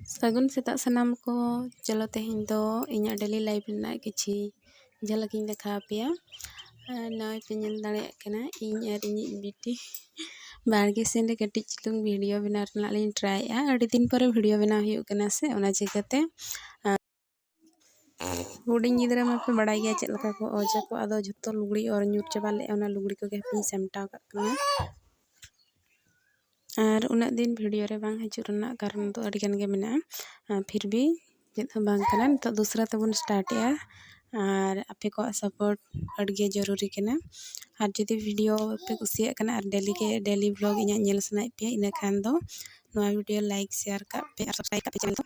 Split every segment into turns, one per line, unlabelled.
ᱥᱟᱹᱜᱩᱱ ᱥᱮᱛᱟᱜ ᱥᱟᱱᱟᱢ ᱠᱚ चलो तेहन दो इᱧा डेली लाइफ रना किछि झलकिन देखा पेया नय पे नेल दाड़ेया कना इñ और इñिज बिटी बारगे सेन रे कटिज चिलुंग वीडियो बना रना लिन ट्राइया अडी दिन पर वीडियो बना हुयु कना से ओना चिकाते हुडिंग गिदरा मा पे बड़ाई गया चेद लका को ओजा को आदो झतो लुगड़ी और न्यूर चाबा ले ओना लुगड़ी को गे पिन सेमटाव का कना और उना दिन वीडियो रे बांग हजू रना कारण तो अडी गन गे मेना फिर भी चेद हम बांग कना तो दूसरा तबन स्टार्ट या और आपे को सपोर्ट अडगे जरूरी कना और जदि वीडियो पे कुसिया कना और डेली व्लॉग इना नेल सनाय पे इना खान दो नोआ वीडियो लाइक शेयर का पे और सब्सक्राइब का पे चैनल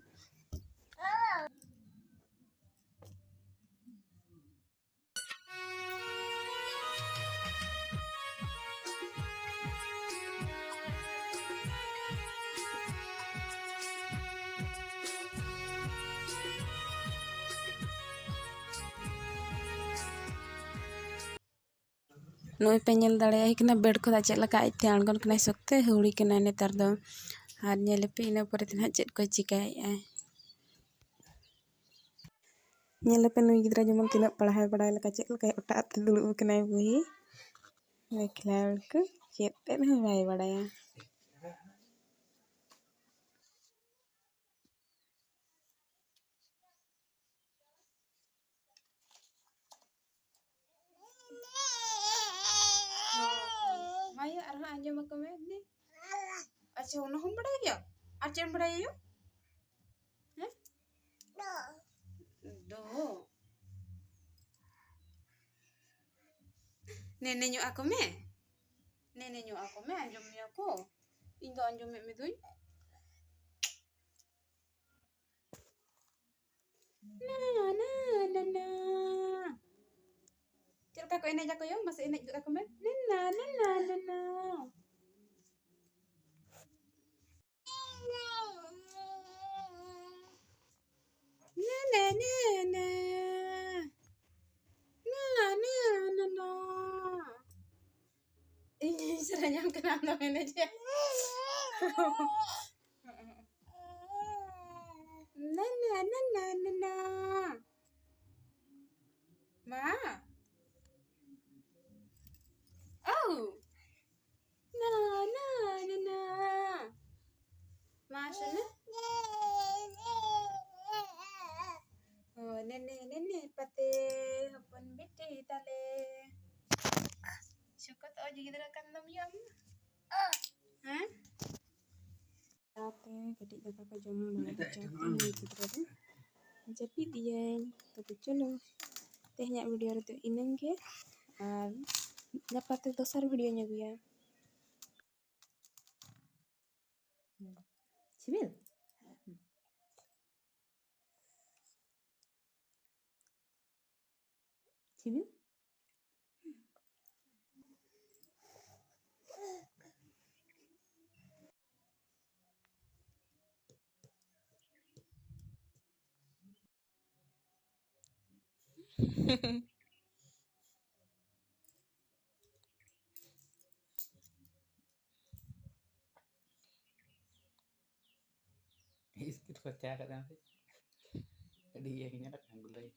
नोई पे नेल दाड़ेया कना बेड को चेद लका आइते आंगन कना सकते हुड़ी कना नेतार दो और नेल पे इना परे तना चेद को चिकाया नेल पे नुई गिदरा जमन तिना पढ़ाई बड़ाई लका चेद लका ओटा ते दुलुब कना बुही देखला को चेद ते न बाय बड़ाया माया अरहा आंजो मको में ने अच्छा उन हम बड़ाय गया आचन बड़ाय यो हैं दो नेने ᱧᱚᱜ ako me नेने ᱧᱚᱜ ako me आंजम मिया को ᱤᱧ ᱫᱚ आंजम में दुई ना ना ना ना चलका को एने जाको यो मसे एने जुदा को में ना ना ना ना ना ना ना ना ना ना ना ना ini seranyam kenapa ini aja na na na na na na ma oh na na na na masana oh nene nene pate hapon biti tale syukur oh jadi gerakan dom yam hah Ate gede dapat ko jom mana jatuh gitu deh jadi dia tapi chalo tehnya video itu inenge और dapat दोसर video nya gua Sibil Sibil
Itu percaya kan sih? Jadi ya ini ada yang gulai.